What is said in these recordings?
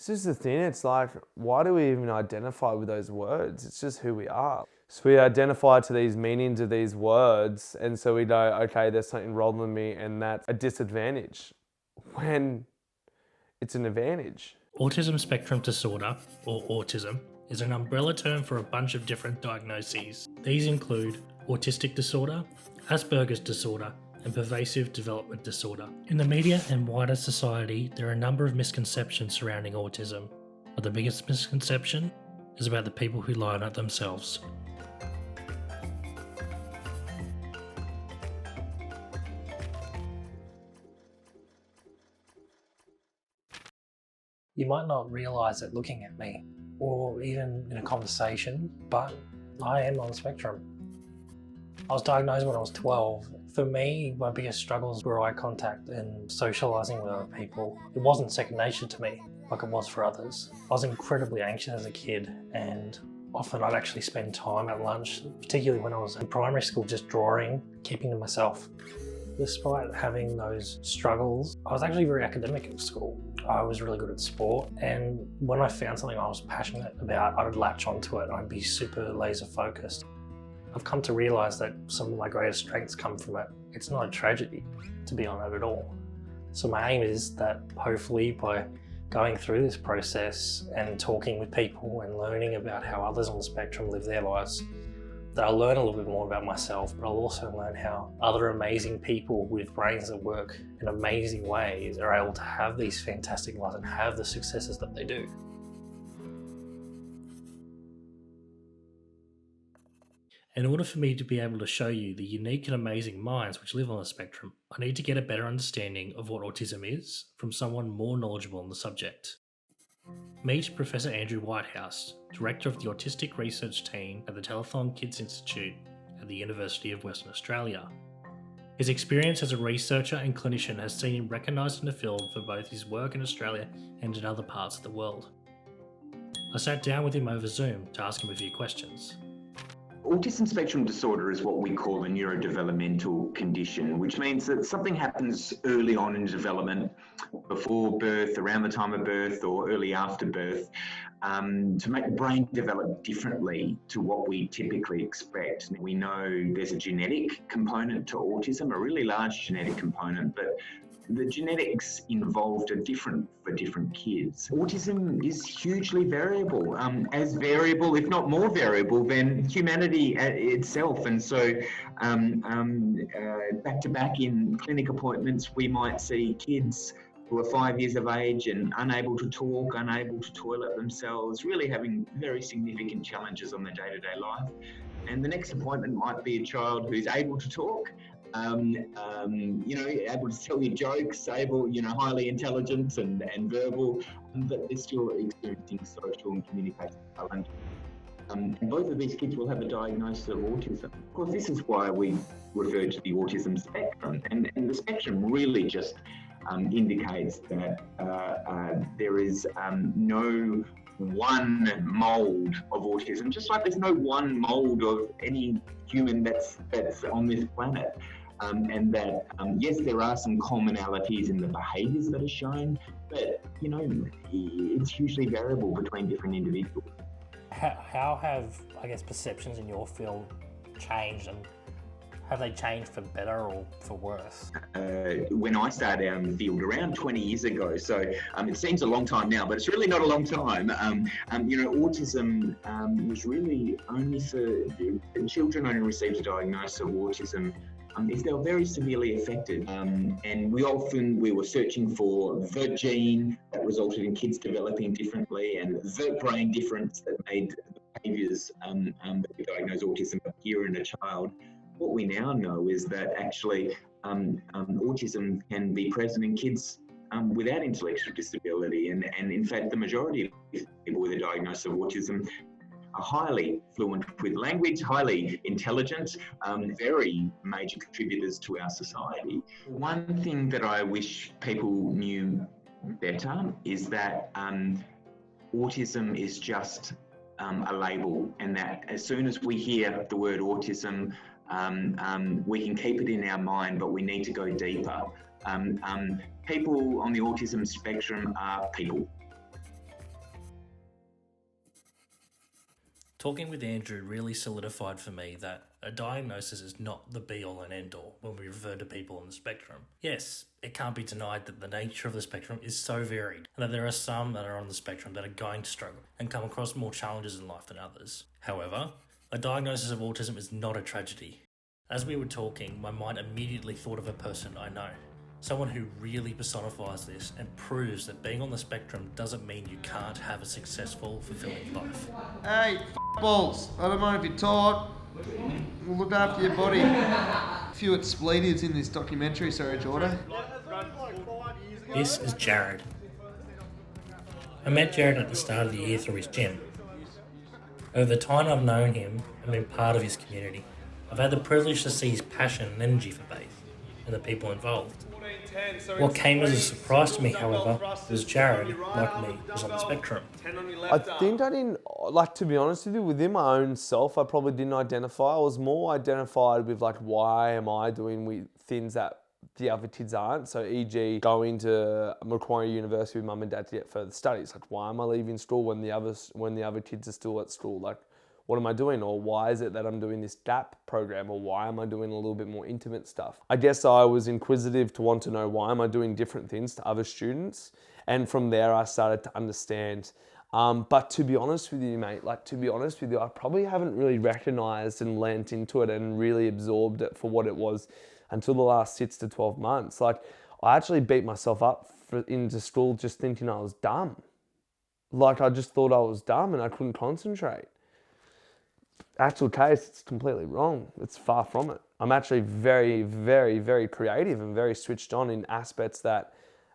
This is the thing, it's like, why do we even identify with those words? It's just who we are. So we identify to these meanings of these words, and so we know, okay, there's something wrong with me, and that's a disadvantage when it's an advantage. Autism spectrum disorder, or autism, is an umbrella term for a bunch of different diagnoses. These include autistic disorder, Asperger's disorder, and pervasive development disorder. In the media and wider society, there are a number of misconceptions surrounding autism, but the biggest misconception is about the people who lie on it themselves. You might not realise it looking at me, or even in a conversation, but I am on the spectrum. I was diagnosed when I was 12. For me, my biggest struggles were eye contact and socialising with other people. It wasn't second nature to me like it was for others. I was incredibly anxious as a kid, and often I'd actually spend time at lunch, particularly when I was in primary school, just drawing, keeping to myself. Despite having those struggles, I was actually very academic at school. I was really good at sport, and when I found something I was passionate about, I would latch onto it and I'd be super laser focused. I've come to realise that some of my greatest strengths come from it. It's not a tragedy to be on it at all. So my aim is that hopefully by going through this process and talking with people and learning about how others on the spectrum live their lives, that I'll learn a little bit more about myself, but I'll also learn how other amazing people with brains that work in amazing ways are able to have these fantastic lives and have the successes that they do. In order for me to be able to show you the unique and amazing minds which live on the spectrum, I need to get a better understanding of what autism is from someone more knowledgeable on the subject. Meet Professor Andrew Whitehouse, Director of the Autistic Research Team at the Telethon Kids Institute at the University of Western Australia. His experience as a researcher and clinician has seen him recognised in the field for both his work in Australia and in other parts of the world. I sat down with him over Zoom to ask him a few questions. Autism spectrum disorder is what we call a neurodevelopmental condition, which means that something happens early on in development, before birth, around the time of birth, or early after birth, to make the brain develop differently to what we typically expect. We know there's a genetic component to autism, a really large genetic component, but the genetics involved are different for different kids. Autism is hugely variable, as variable, if not more variable, than humanity itself. And so back to back in clinic appointments, we might see kids who are 5 years of age and unable to talk, unable to toilet themselves, really having very significant challenges on their day-to-day life. And the next appointment might be a child who's able to talk, able to tell you jokes, highly intelligent and verbal, but they're still experiencing social and communication challenge. And both of these kids will have a diagnosis of autism. Of course, this is why we refer to the autism spectrum. And the spectrum really just indicates that there is no one mould of autism, just like there's no one mould of any human that's on this planet. And that, yes, there are some commonalities in the behaviours that are shown, but, it's hugely variable between different individuals. How have, perceptions in your field changed, and have they changed for better or for worse? When I started out in the field around 20 years ago, so it seems a long time now, but it's really not a long time. Autism was really only for children only received a diagnosis of autism if they were very severely affected. And we were searching for the gene that resulted in kids developing differently, and the brain difference that made behaviours that we diagnose autism appear in a child. What we now know is that actually autism can be present in kids without intellectual disability. And in fact, the majority of people with a diagnosis of autism are highly fluent with language, highly intelligent, very major contributors to our society. One thing that I wish people knew better is that autism is just a label, and that as soon as we hear the word autism, we can keep it in our mind, but we need to go deeper. People on the autism spectrum are people. Talking with Andrew really solidified for me that a diagnosis is not the be-all and end-all when we refer to people on the spectrum. Yes, it can't be denied that the nature of the spectrum is so varied, and that there are some that are on the spectrum that are going to struggle and come across more challenges in life than others. However, a diagnosis of autism is not a tragedy. As we were talking, my mind immediately thought of a person I know. Someone who really personifies this and proves that being on the spectrum doesn't mean you can't have a successful, fulfilling life. Hey, balls, I don't mind if you're tired. Look after your body. A few expletives in this documentary, sorry, Jordan. This is Jared. I met Jared at the start of the year through his gym. Over the time I've known him and been part of his community, I've had the privilege to see his passion and energy for Faith and the people involved. What came as a surprise to me, however, was Jared, like me, was on the spectrum. I think I didn't, like, to be honest with you, within my own self, I probably didn't identify. I was more identified with, like, why am I doing things that the other kids aren't? So, e.g., going to Macquarie University with mum and dad to get further studies. Like, why am I leaving school when the other kids are still at school? Like, what am I doing? Or why is it that I'm doing this DAP program? Or why am I doing a little bit more intimate stuff? I guess I was inquisitive to want to know why am I doing different things to other students? And from there, I started to understand. But to be honest with you, mate, I probably haven't really recognized and lent into it and really absorbed it for what it was until the last 6 to 12 months. Like, I actually beat myself up into school just thinking I was dumb. Like, I just thought I was dumb and I couldn't concentrate. Actual case, it's completely wrong. It's far from it. I'm actually very, very, very creative and very switched on in aspects that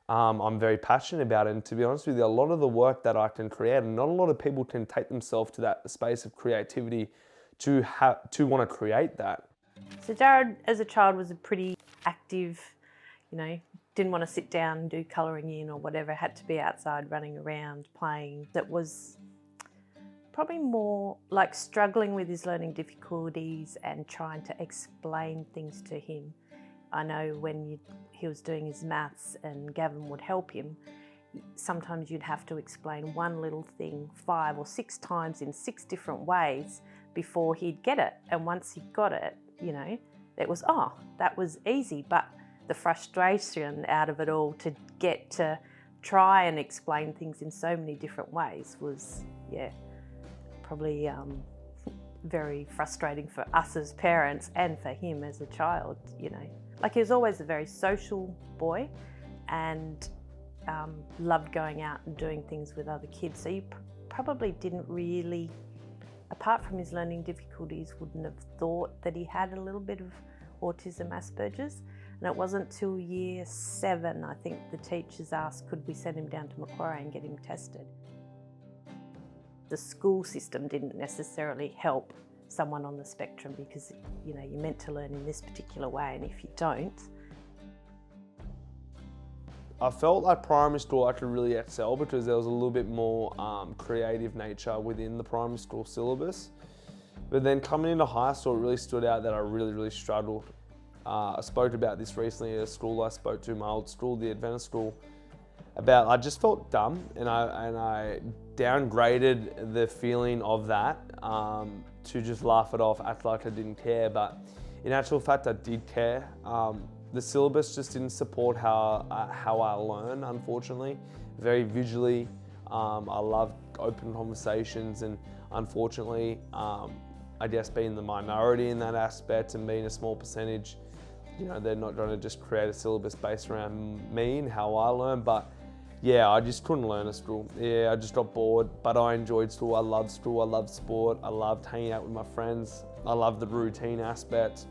I'm very passionate about. And to be honest with you, a lot of the work that I can create, and not a lot of people can take themselves to that space of creativity to want to create that. So Jared, as a child, was a pretty active, didn't want to sit down and do colouring in or whatever, had to be outside running around, playing. That was probably more like struggling with his learning difficulties and trying to explain things to him. I know when he was doing his maths and Gavin would help him, sometimes you'd have to explain one little thing 5 or 6 times in 6 different ways before he'd get it. And once he got it, it was, that was easy. But the frustration out of it all to get to try and explain things in so many different ways was, probably very frustrating for us as parents and for him as a child, Like, he was always a very social boy and loved going out and doing things with other kids. So you probably didn't really, apart from his learning difficulties, wouldn't have thought that he had a little bit of autism, Asperger's. And it wasn't till year 7, I think, the teachers asked, could we send him down to Macquarie and get him tested? The school system didn't necessarily help someone on the spectrum because, you're meant to learn in this particular way, and if you don't. I felt like primary school I could really excel because there was a little bit more creative nature within the primary school syllabus. But then coming into high school, it really stood out that I really, really struggled. I spoke about this recently at a school I spoke to, my old school, the Adventist school, about I just felt dumb and I downgraded the feeling of that to just laugh it off, act like I didn't care. But in actual fact, I did care. The syllabus just didn't support how I learn, unfortunately. Very visually, I love open conversations, and unfortunately, I guess being the minority in that aspect and being a small percentage, they're not going to just create a syllabus based around me and how I learn. But yeah, I just couldn't learn at school. Yeah, I just got bored, but I enjoyed school. I loved school. I loved sport. I loved hanging out with my friends. I loved the routine aspect.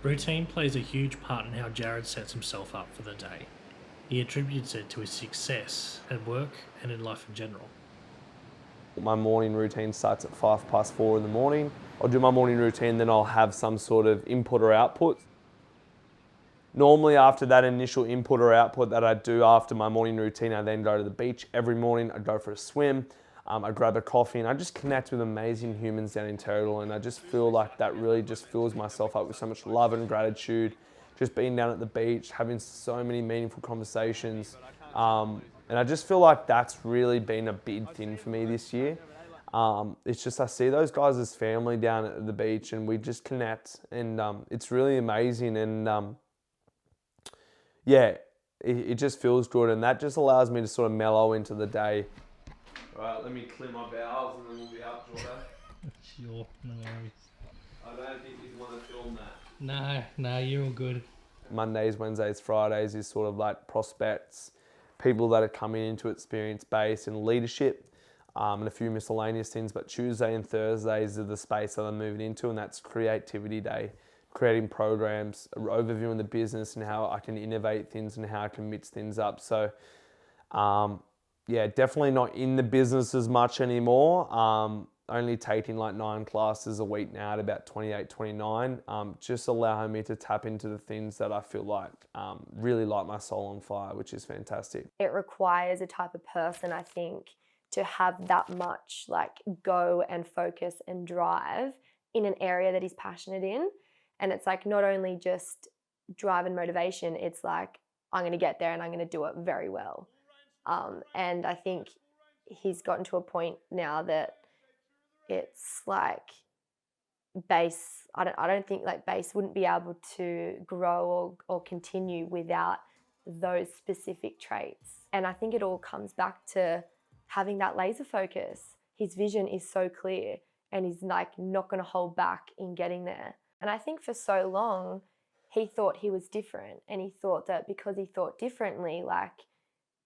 Routine plays a huge part in how Jared sets himself up for the day. He attributes it to his success at work and in life in general. My morning routine starts at 4:05 in the morning. I'll do my morning routine, then I'll have some sort of input or output. Normally after that initial input or output that I do after my morning routine, I then go to the beach every morning. I go for a swim, I grab a coffee, and I just connect with amazing humans down in Terrigal. And I just feel like that really just fills myself up with so much love and gratitude. Just being down at the beach, having so many meaningful conversations. And I just feel like that's really been a big thing for me this year. It's just I see those guys as family down at the beach, and we just connect, and it's really amazing. And yeah, it just feels good, and that just allows me to sort of mellow into the day. Right, let me clear my bowels and then we'll be out, Jordan. Sure, no worries. I don't think you want to film that. No, you're all good. Mondays, Wednesdays, Fridays is sort of like prospects, people that are coming into experience base and leadership, and a few miscellaneous things. But Tuesday and Thursdays are the space that I'm moving into, and that's creativity day, creating programs, overviewing the business and how I can innovate things and how I can mix things up. So yeah, definitely not in the business as much anymore. Only taking like 9 classes a week now at about 28, 29, just allowing me to tap into the things that I feel like really light my soul on fire, which is fantastic. It requires a type of person, I think, to have that much like go and focus and drive in an area that he's passionate in. And it's like not only just drive and motivation, it's like I'm going to get there and I'm going to do it very well. And I think he's gotten to a point now that it's like base, I don't think like base wouldn't be able to grow or continue without those specific traits. And I think it all comes back to having that laser focus. His vision is so clear and he's like not going to hold back in getting there. And I think for so long, he thought he was different, and he thought that because he thought differently, like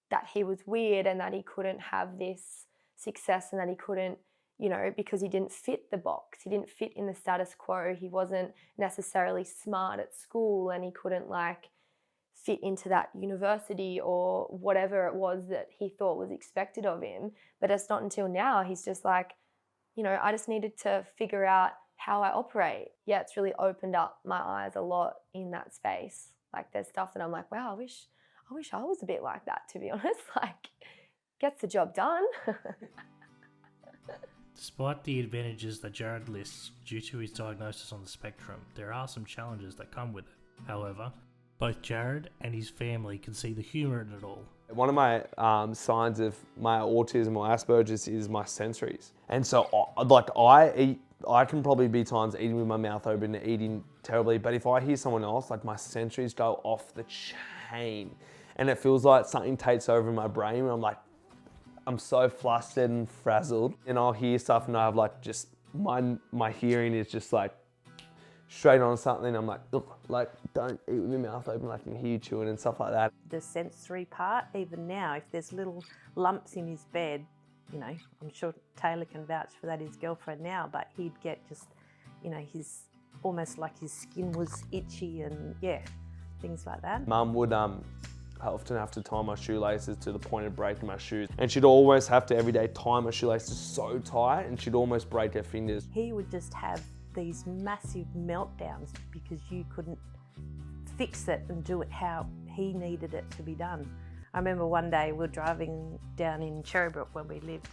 that he was weird and that he couldn't have this success and that he couldn't, you know, because he didn't fit the box. He didn't fit in the status quo. He wasn't necessarily smart at school and he couldn't like fit into that university or whatever it was that he thought was expected of him. But it's not until now he's just like, you know, I just needed to figure out how I operate. Yeah, it's really opened up my eyes a lot in that space. Like there's stuff that I'm like, wow, I wish I was a bit like that, to be honest. Like, gets the job done. Despite the advantages that Jared lists due to his diagnosis on the spectrum, there are some challenges that come with it. However, both Jared and his family can see the humour in it all. One of my signs of my autism or Asperger's is my sensories. And so like I can probably be times eating with my mouth open and eating terribly, but if I hear someone else, like my sensories go off the chain and it feels like something takes over in my brain and I'm like, I'm so flustered and frazzled, and I'll hear stuff and I have like just my hearing is just like straight on something. I'm like, look, like don't eat with your mouth open, like I can hear you chewing and stuff like that. The sensory part, even now, if there's little lumps in his bed, you know, I'm sure Taylor can vouch for that, his girlfriend now, but he'd get just, you know, his almost like his skin was itchy and yeah, things like that. Mum would often have to tie my shoelaces to the point of breaking my shoes, and she'd always have to every day tie my shoelaces so tight and she'd almost break her fingers. He would just have these massive meltdowns because you couldn't fix it and do it how he needed it to be done. I remember one day we were driving down in Cherrybrook where we lived,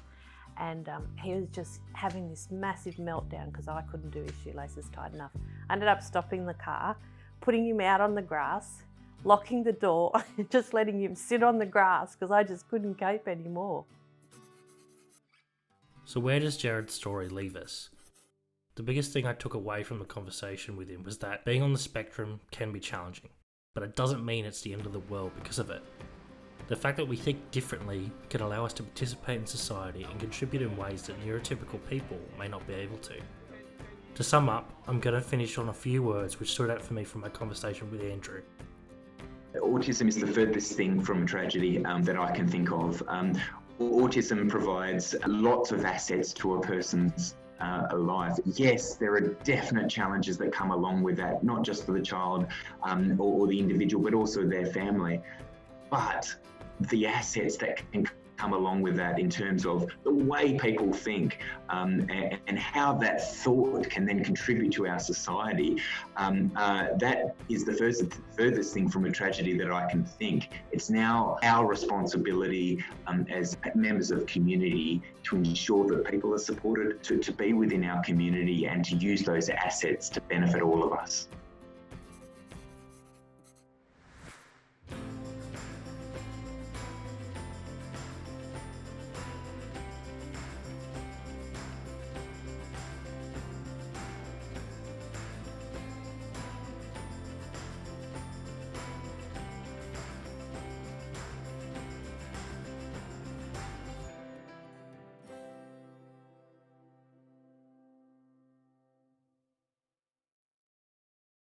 and he was just having this massive meltdown because I couldn't do his shoelaces tight enough. I ended up stopping the car, putting him out on the grass, locking the door, just letting him sit on the grass because I just couldn't cope anymore. So where does Jared's story leave us? The biggest thing I took away from the conversation with him was that being on the spectrum can be challenging, but it doesn't mean it's the end of the world because of it. The fact that we think differently can allow us to participate in society and contribute in ways that neurotypical people may not be able to. To sum up, I'm going to finish on a few words which stood out for me from my conversation with Andrew. Autism is the furthest thing from tragedy that I can think of. Autism provides lots of assets to a person's life. Yes, there are definite challenges that come along with that, not just for the child or the individual, but also their family. But the assets that can come along with that in terms of the way people think and how that thought can then contribute to our society, that is the furthest thing from a tragedy that I can think. It's now our responsibility as members of community to ensure that people are supported to be within our community and to use those assets to benefit all of us.